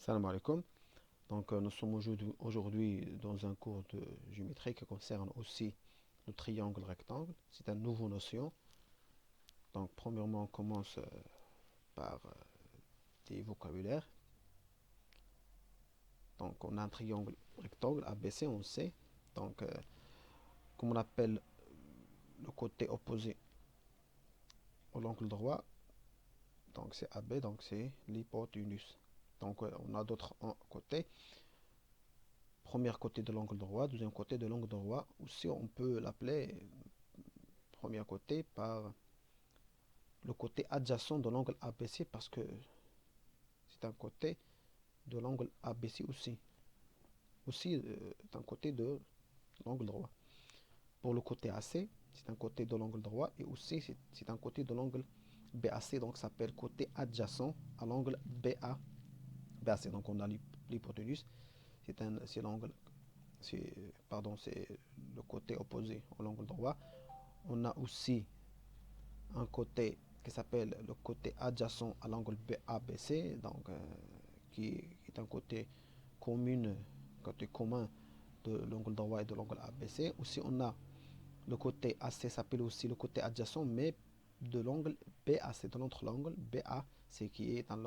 Salam alaikum. Donc, nous sommes aujourd'hui dans un cours de géométrie qui concerne aussi le triangle rectangle. C'est une nouvelle notion. Donc, premièrement, on commence par des vocabulaires. Donc, on a un triangle rectangle ABC, on sait. Donc, comme on appelle le côté opposé à l'angle droit, donc c'est AB, donc c'est l'hypoténuse. Donc, on a d'autres côtés. Premier côté de l'angle droit, deuxième côté de l'angle droit. Aussi, on peut l'appeler premier côté par le côté adjacent de l'angle ABC parce que c'est un côté de l'angle ABC aussi. Aussi, c'est un côté de l'angle droit. Pour le côté AC, c'est un côté de l'angle droit et aussi c'est un côté de l'angle BAC, donc ça s'appelle côté adjacent à l'angle BAC. Donc on a l'hypoténuse, c'est l'angle, c'est le côté opposé à l'angle droit. On a aussi un côté qui s'appelle le côté adjacent à l'angle ABC, donc qui est un côté commun de l'angle droit et de l'angle ABC. Aussi, on a le côté AC s'appelle aussi le côté adjacent, mais de l'angle BAC, de l'autre angle BAC qui est un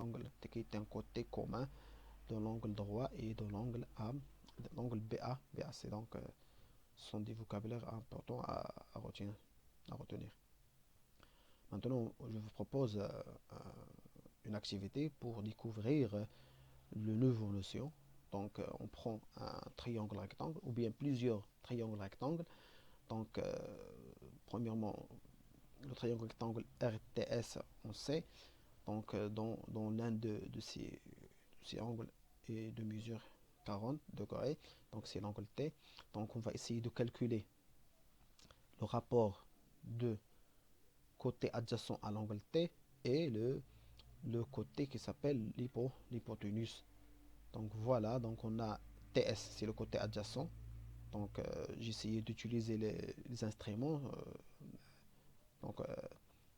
côté commun de l'angle droit et de l'angle BAC. Donc, ce sont des vocabulaires importants à retenir. Maintenant, je vous propose une activité pour découvrir le nouveau notion. Donc, on prend un triangle rectangle ou bien plusieurs triangles rectangles. Donc, premièrement, le triangle rectangle RTS, on sait. Donc, dans l'un de ces angles est de mesure 40 degrés. Donc, c'est l'angle T. Donc, on va essayer de calculer le rapport de côté adjacent à l'angle T et le côté qui s'appelle l'hypoténuse. Donc voilà, donc on a TS, c'est le côté adjacent. Donc j'ai essayé d'utiliser les instruments, donc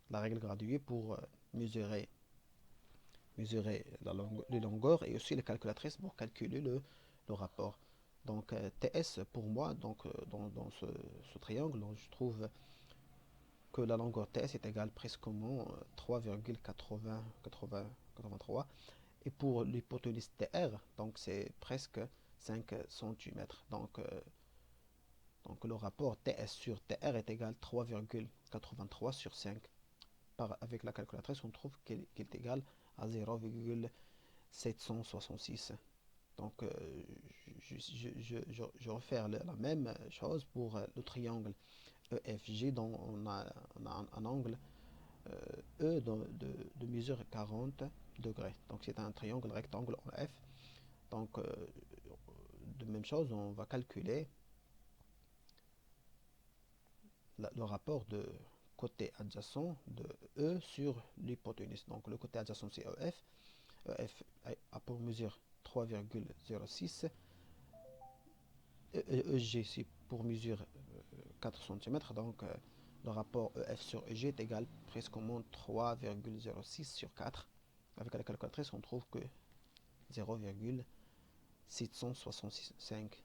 la règle graduée pour mesurer les longueurs et aussi les calculatrices pour calculer le rapport. Donc TS pour moi, donc dans ce triangle, donc, je trouve que la longueur TS est égale presque 3,83. Et pour l'hypoténuse TR, donc c'est presque 5 cm. Donc le rapport TS sur TR est égal à 3,83 sur 5. Avec la calculatrice, on trouve qu'il est égal à 0,766. Donc je vais refaire la même chose pour le triangle EFG dont on a un angle de mesure 40 degrés. Donc c'est un triangle rectangle en F. Donc de même chose, on va calculer le rapport de côté adjacent de E sur l'hypoténuse. Donc le côté adjacent c'est EF. EF a pour mesure 3,06. EG c'est pour mesure 4 cm. Donc le rapport EF sur EG est égal presque au moins 3,06 sur 4. Avec la calculatrice, on trouve que 0,765.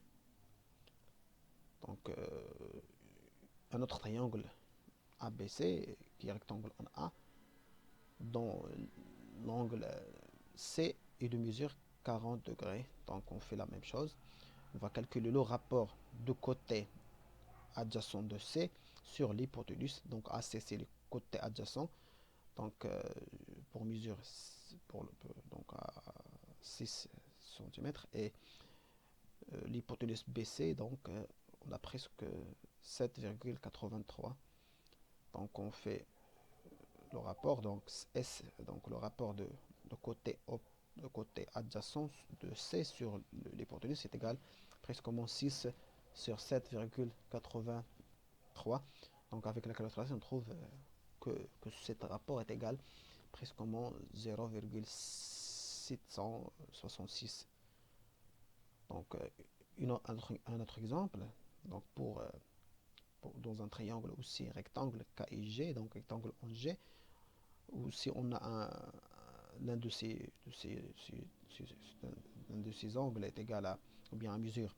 Donc un autre triangle ABC qui est rectangle en A dont l'angle C est de mesure 40 degrés. Donc on fait la même chose. On va calculer le rapport de côté adjacent de C sur l'hypoténuse. Donc AC c'est le côté adjacent. Donc pour mesure donc à 6 cm et l'hypoténuse BC donc on a presque 7,83. Donc on fait le rapport, donc S, donc le rapport de côté adjacent de C sur l'hypoténuse est égal presque 6 sur 7,83. Donc avec la calculatrice, on trouve que ce rapport est égal presque 0,766. Donc un autre exemple, donc dans un triangle aussi rectangle K et G, donc rectangle en G, ou si on a l'un de ces angles est égal à, ou bien à mesure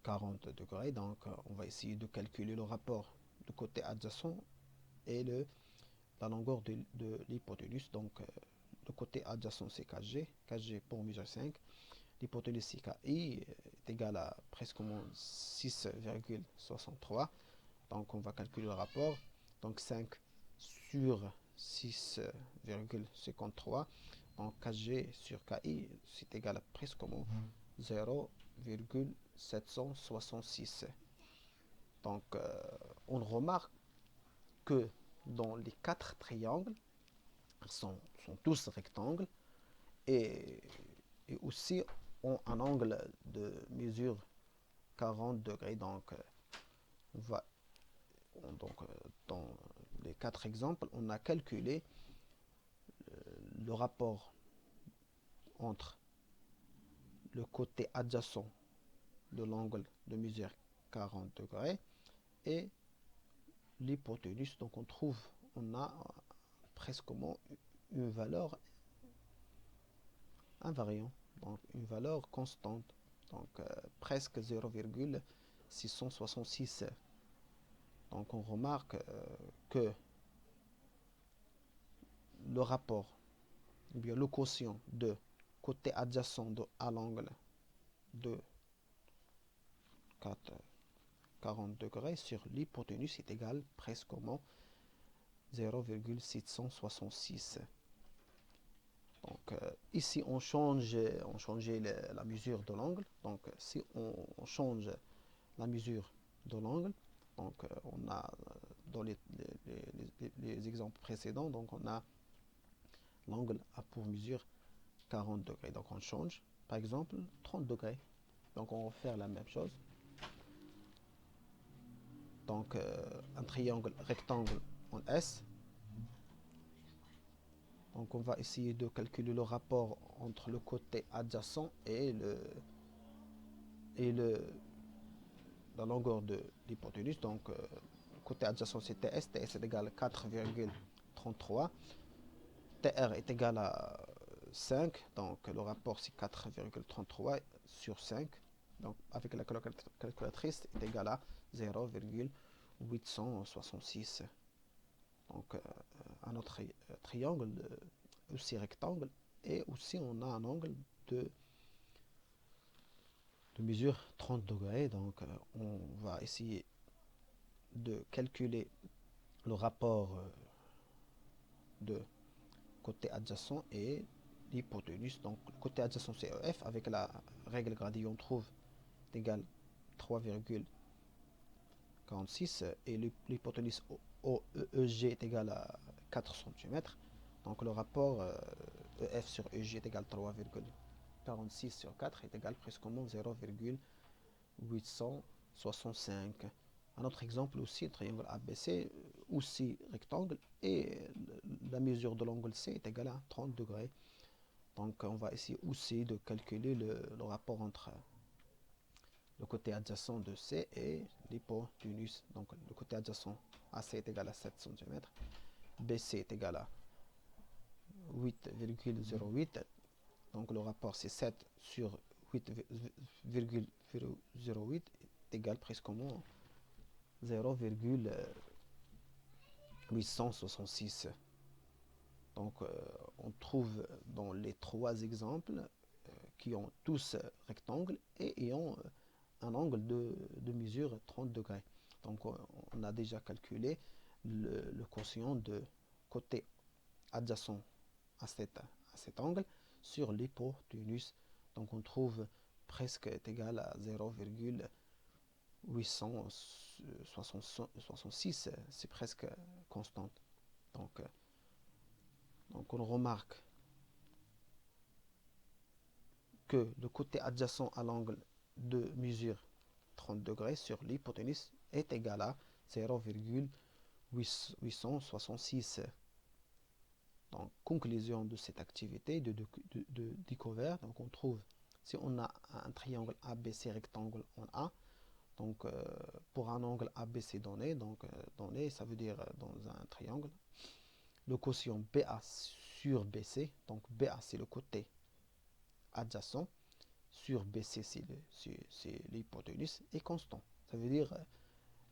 40 degrés, donc on va essayer de calculer le rapport du côté adjacent et la longueur de l'hypoténuse. Donc le côté adjacent c'est KG, KG pour mesure 5, l'hypoténuse c'est KI est égal à presque 6,63. Donc on va calculer le rapport, donc 5 sur 6,53, donc KG sur KI c'est égal à presque 0,766. Donc on remarque que dans les quatre triangles sont tous rectangles et aussi ont un angle de mesure 40 degrés. Donc on va dans les quatre exemples, on a calculé le rapport entre le côté adjacent de l'angle de mesure 40 degrés et l'hypoténuse. Donc on a presque une valeur invariante, donc une valeur constante, donc presque 0,666. Donc on remarque que le rapport, ou bien le quotient de côté adjacent à l'angle de 40 degrés sur l'hypoténuse est égal presque 0,766. Donc ici on change la mesure de l'angle. Donc si on change la mesure de l'angle, donc on a dans les exemples précédents, donc on a l'angle a pour mesure 40 degrés. Donc on change, par exemple 30 degrés. Donc on va faire la même chose. Donc un triangle rectangle en S. Donc on va essayer de calculer le rapport entre le côté adjacent et la longueur de l'hypoténuse. Donc côté adjacent c'est TS, TS est égal à 4,33, TR est égal à 5, donc le rapport c'est 4,33 sur 5, donc avec la calculatrice est égal à 0,866. Donc un autre triangle aussi rectangle, et aussi on a un angle de mesure 30 degrés. Donc on va essayer de calculer le rapport de côté adjacent et l'hypoténuse. Donc le côté adjacent c'est EF, avec la règle gradient on trouve égal 3,46 et l'hypoténuse EG est égal à 4 cm. Donc le rapport EF sur EG est égal à 3,46 sur 4 est égal presque 0,865. Un autre exemple aussi, triangle ABC, aussi rectangle, et la mesure de l'angle C est égale à 30 degrés. Donc on va essayer aussi de calculer le rapport entre le côté adjacent de C et l'hypoténuse. Donc le côté adjacent AC est égal à 7 cm, BC est égal à 8,08. Donc le rapport c'est 7 sur 8,08 est égal presque 0,866. Donc on trouve dans les trois exemples qui ont tous rectangle et ayant un angle de mesure 30 degrés. Donc on a déjà calculé le quotient de côté adjacent à cet angle sur l'hypoténuse. Donc on trouve presque égal à 0,866, c'est presque constante. Donc on remarque que le côté adjacent à l'angle de mesure 30 degrés sur l'hypoténuse est égal à 0,866. Donc, conclusion de cette activité de découverte, donc on trouve, si on a un triangle ABC rectangle en A, donc pour un angle ABC donné, donc donné, ça veut dire dans un triangle, le quotient BA sur BC. Donc BA, c'est le côté adjacent. Sur BC, c'est l'hypoténuse, est constant. Ça veut dire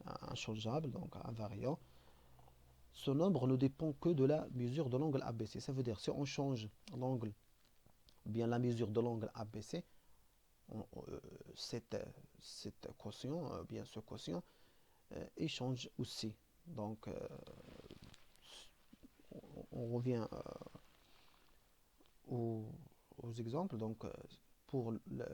inchangeable, donc invariant. Ce nombre ne dépend que de la mesure de l'angle ABC. Ça veut dire si on change l'angle, bien la mesure de l'angle ABC, cette quotient, bien ce quotient, il change aussi. Donc on revient aux exemples. Donc pour la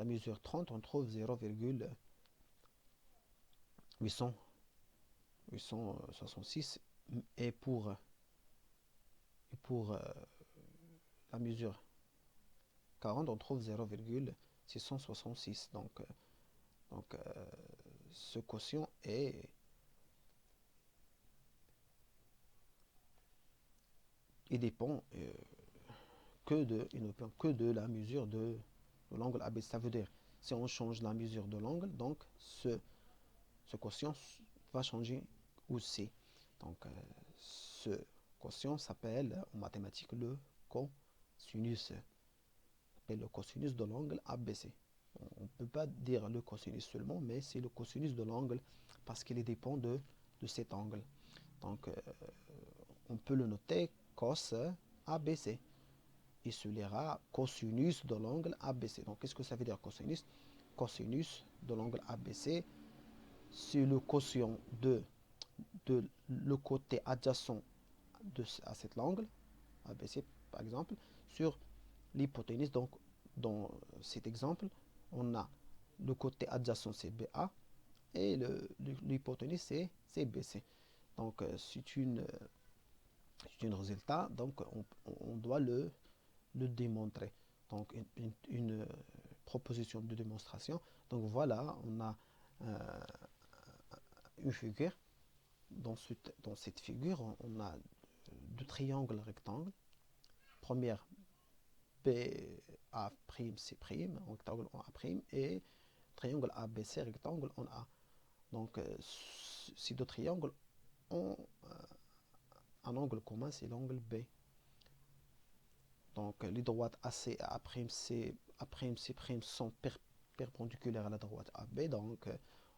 mesure 30, on trouve 0,866 et pour la mesure 40, on trouve 0,666. Donc ce quotient il dépend il ne dépend que de la mesure de l'angle AB. Ça veut dire si on change la mesure de l'angle, donc ce quotient va changer aussi. Donc ce quotient s'appelle en mathématiques le cosinus. Le cosinus de l'angle ABC. On ne peut pas dire le cosinus seulement, mais c'est le cosinus de l'angle parce qu'il dépend de cet angle. Donc on peut le noter cos ABC. Et ce sera cosinus de l'angle ABC. Donc qu'est-ce que ça veut dire cosinus? Cosinus de l'angle ABC, c'est le quotient de le côté adjacent à cet angle ABC par exemple sur l'hypoténuse. Donc dans cet exemple on a le côté adjacent c'est BA et l'hypoténuse c'est BC. Donc c'est une résultat, donc on doit le démontrer. Donc une proposition de démonstration. Donc voilà, on a une figure. Dans cette figure, on a deux triangles rectangles. Première BA'C', rectangle en A', et triangle ABC, rectangle en A. Donc ces deux triangles ont un angle commun, c'est l'angle B. Donc les droites AC et A'C, sont perpendiculaires à la droite AB. Donc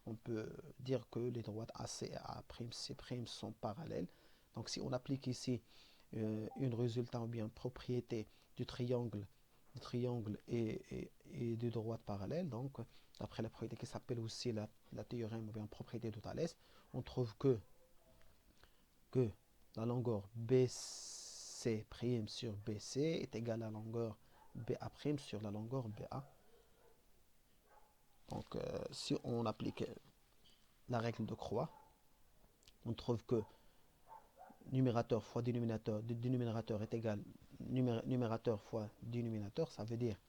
on peut dire que les droites AC et A'C' sont parallèles. Donc si on applique ici une résultante ou bien propriété du triangle et de droites parallèles, donc après la propriété qui s'appelle aussi la théorème ou bien propriété de Thalès, on trouve que la longueur BC' sur BC est égale à la longueur BA' sur la longueur BA. Donc si on applique la règle de Croix, on trouve que numérateur fois dénominateur est égal numérateur fois dénominateur. Ça veut dire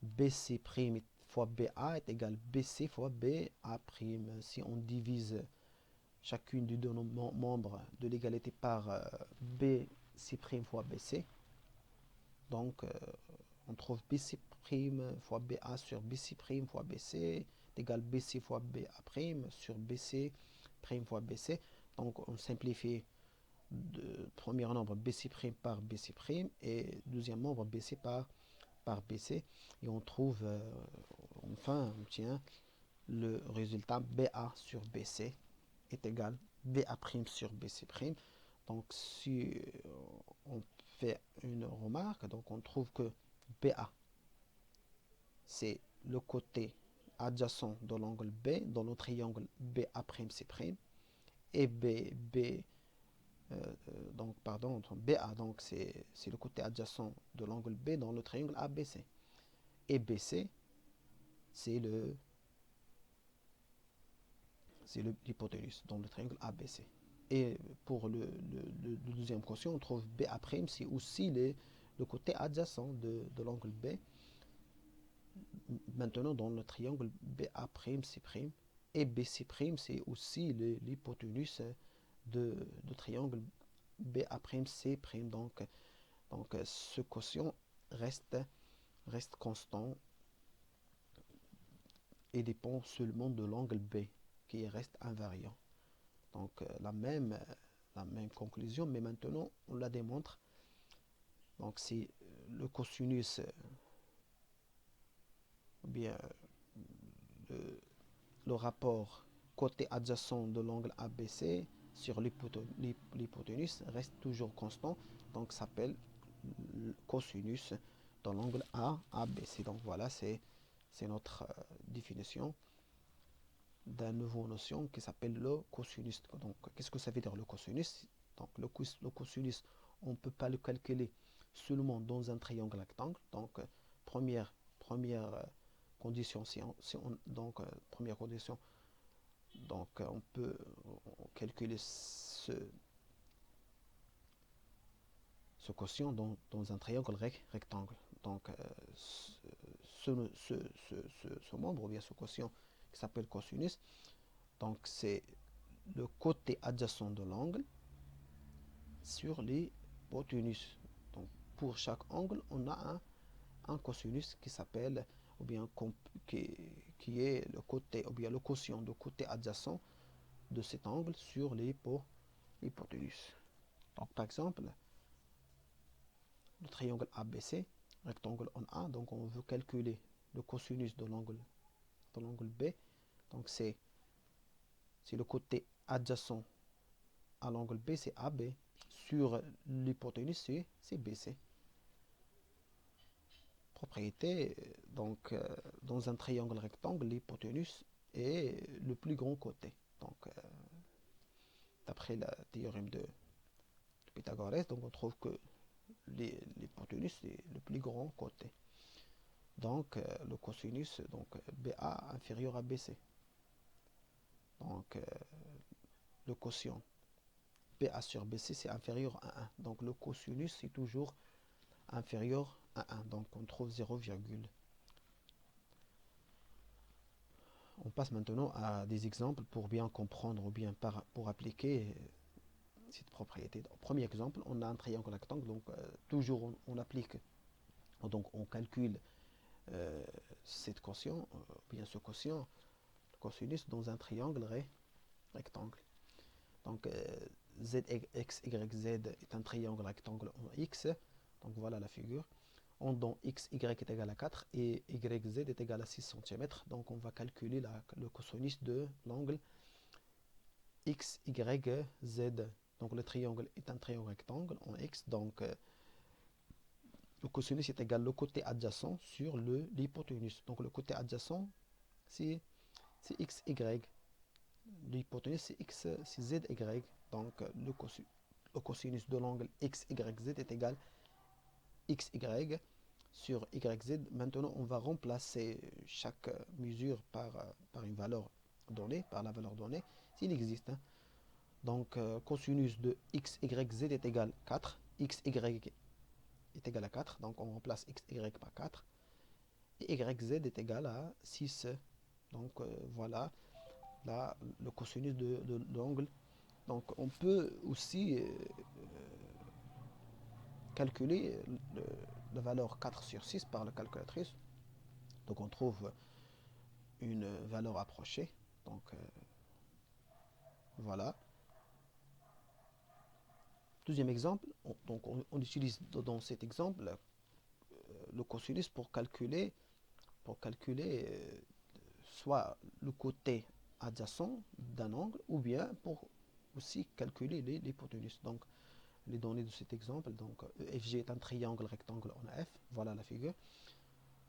BC' fois BA est égal BC fois BA'. Si on divise chacune des deux membres de l'égalité par BC' fois BC, donc on trouve BC' fois BA sur BC' fois BC est égal BC fois BA' sur BC' fois BC. Donc on simplifie de premier nombre BC' par BC' et deuxième nombre BC par BC, et on trouve enfin on obtient le résultat BA sur BC est égal BA' sur BC'. Donc si on fait une remarque, donc on trouve que BA c'est le côté adjacent de l'angle B dans le triangle BA'C', et donc pardon, BA, donc c'est le côté adjacent de l'angle B dans le triangle ABC, et BC c'est l'hypoténuse dans le triangle ABC. Et pour le deuxième quotient, on trouve BA', c'est aussi le côté adjacent de l'angle B, maintenant dans le triangle BA'C', et BC', c'est aussi l'hypoténuse de triangle BA'C'. Donc ce quotient reste constant et dépend seulement de l'angle B qui reste invariant. Donc la même la même conclusion, mais maintenant on la démontre. Donc si le cosinus, ou bien le, le rapport côté adjacent de l'angle ABC sur l'hypoténuse reste toujours constant, donc s'appelle le cosinus de l'angle ABC. Donc voilà, c'est notre définition d'une nouvelle notion qui s'appelle le cosinus. Donc qu'est-ce que ça veut dire le cosinus? Donc le cosinus, on ne peut pas le calculer seulement dans un triangle rectangle. Donc première condition, première condition, donc on peut calculer ce quotient dans un triangle rectangle. Donc ce membre, ou bien ce quotient qui s'appelle cosinus, donc c'est le côté adjacent de l'angle sur l'hypoténuse. Donc pour chaque angle, on a un cosinus qui s'appelle, ou bien qui est le côté, ou bien le quotient de côté adjacent de cet angle sur l'hypoténuse. Donc par exemple, le triangle ABC, rectangle en A, donc on veut calculer le cosinus de l'angle B. Donc c'est le côté adjacent à l'angle B, c'est AB, sur l'hypoténuse, c'est BC. Propriété, donc dans un triangle rectangle, l'hypoténuse est le plus grand côté. Donc d'après le théorème de Pythagore, donc on trouve que l'hypoténuse est le plus grand côté. Donc le cosinus, donc BA inférieur à BC. Donc le quotient BA sur BC, c'est inférieur à 1. Donc le cosinus est toujours inférieur à 1. Donc on trouve 0, on passe maintenant à des exemples pour bien comprendre ou bien pour appliquer cette propriété. Donc, premier exemple, on a un triangle rectangle, donc toujours on applique, donc on calcule cette quotient, bien ce quotient, le cosinus dans un triangle rectangle. Donc ZX, YZ est un triangle rectangle en X, donc voilà la figure. On donne X, Y est égal à 4 et YZ est égal à 6 cm. Donc on va calculer le cosinus de l'angle X, Y, Z. Donc le triangle est un triangle rectangle en X, donc le cosinus est égal au côté adjacent sur l'hypoténuse. Donc le côté adjacent, c'est X, Y. L'hypoténuse, c'est Z, Y. Donc le cosinus de l'angle X, Y, Z est égal à X, Y sur YZ. Maintenant, on va remplacer chaque mesure par une valeur donnée, par la valeur donnée, s'il existe. Hein. Donc, cosinus de X, Y, Z est égal à 4. X, Y est égal à 4. Donc, on remplace X, Y par 4. Et YZ est égal à 6. Donc, voilà là, le cosinus de l'angle. Donc, on peut aussi calculer la valeur 4 sur 6 par la calculatrice. Donc, on trouve une valeur approchée. Donc, voilà. Deuxième exemple, on utilise dans cet exemple le cosinus pour calculer soit le côté adjacent d'un angle ou bien pour aussi calculer l'hypoténuse. Donc les données de cet exemple, donc EFG est un triangle rectangle en F, voilà la figure.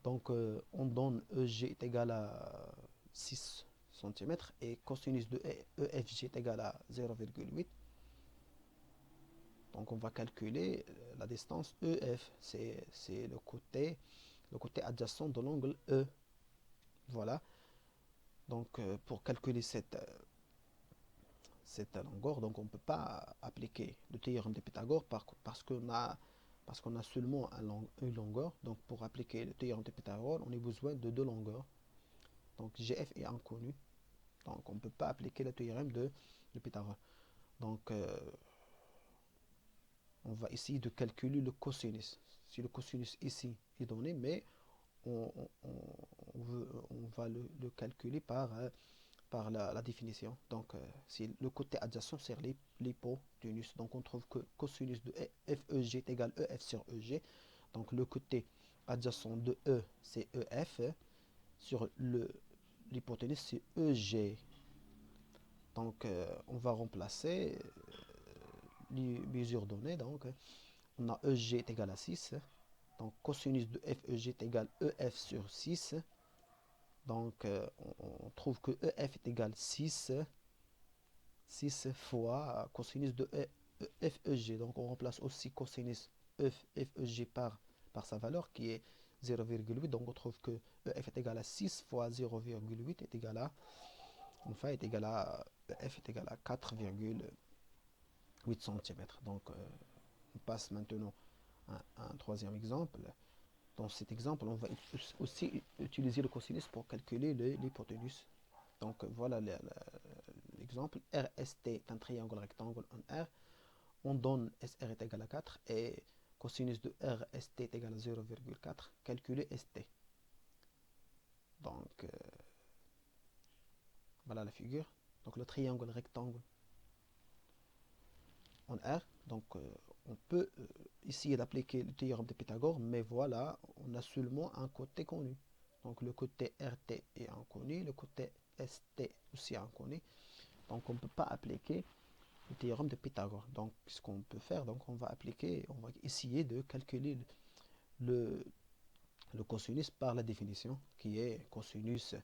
Donc on donne EG est égal à 6 cm et cosinus de EFG est égal à 0,8. Donc on va calculer la distance EF, c'est le côté adjacent de l'angle E. Voilà. Donc pour calculer cette longueur, donc on ne peut pas appliquer le théorème de Pythagore parce qu'on a seulement une longueur. Donc pour appliquer le théorème de Pythagore, on a besoin de deux longueurs. Donc GF est inconnu. Donc on ne peut pas appliquer le théorème de Pythagore. Donc on va essayer de calculer le cosinus. Si le cosinus ici est donné, mais on va le calculer par par la définition. Donc, si le côté adjacent, c'est l'hypoténuse. Donc, on trouve que cosinus de FEG est égal à EF sur EG. Donc, le côté adjacent de E, c'est EF. Sur l'hypoténuse, c'est EG. Donc, on va remplacer les mesures données. Donc, on a EG est égal à 6. Donc, cosinus de FEG est égal à EF sur 6. Donc, on trouve que EF est égal à 6 fois cosinus de FEG. Donc, on remplace aussi cosinus FEG par sa valeur qui est 0,8. Donc, on trouve que EF est égal à 6 fois 0,8 est égal à, enfin, est égal à, EF est égal à 4,8 cm. Donc, on passe maintenant à un troisième exemple. Dans cet exemple, on va aussi utiliser le cosinus pour calculer l'hypoténuse. Donc voilà l'exemple. RST est un triangle rectangle en R. On donne SR est égal à 4 et cosinus de RST est égal à 0,4. Calculer ST. Donc voilà la figure. Donc le triangle rectangle en R. Donc on peut essayer d'appliquer le théorème de Pythagore, mais voilà, on a seulement un côté connu. Donc le côté RT est inconnu, le côté ST aussi inconnu. Donc on ne peut pas appliquer le théorème de Pythagore. Donc ce qu'on peut faire, donc on va essayer de calculer le cosinus par la définition qui est cosinus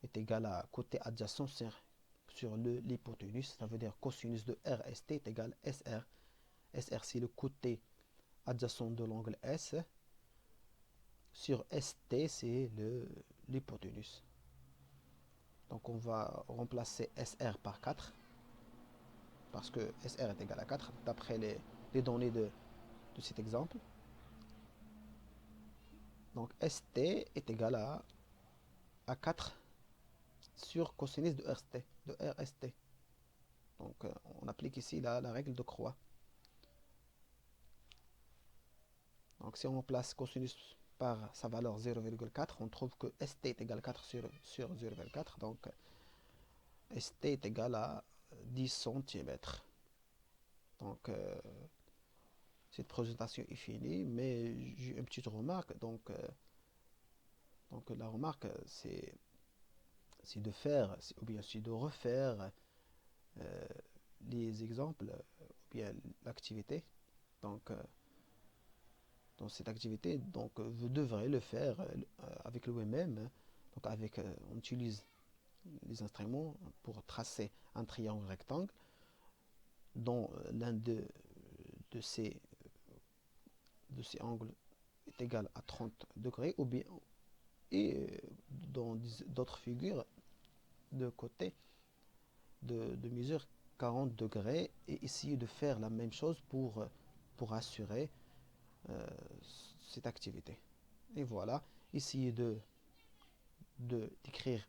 est égal à côté adjacent sur l'hypoténuse. Ça veut dire cosinus de RST est égal à SR. SR c'est le côté adjacent de l'angle S. Sur ST c'est l'hypoténuse. Donc on va remplacer SR par 4 parce que SR est égal à 4 d'après les données de cet exemple. Donc ST est égal à 4 sur cosinus de RST. Donc on applique ici la règle de croix. Donc si on remplace cosinus par sa valeur 0,4, on trouve que ST est égal à 4 sur 0,4. Donc ST est égal à 10 cm. Donc cette présentation est finie, mais j'ai une petite remarque. Donc la remarque, c'est de faire, ou bien c'est de refaire les exemples, ou bien l'activité. Donc dans cette activité, donc vous devrez le faire avec le vous-même. Donc on utilise les instruments pour tracer un triangle rectangle dont l'un de ces angles est égal à 30 degrés, ou bien et dans d'autres figures de côté de mesure 40 degrés, et essayer de faire la même chose pour assurer cette activité. Et voilà, essayez d'écrire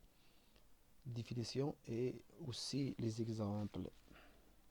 définition et aussi les exemples.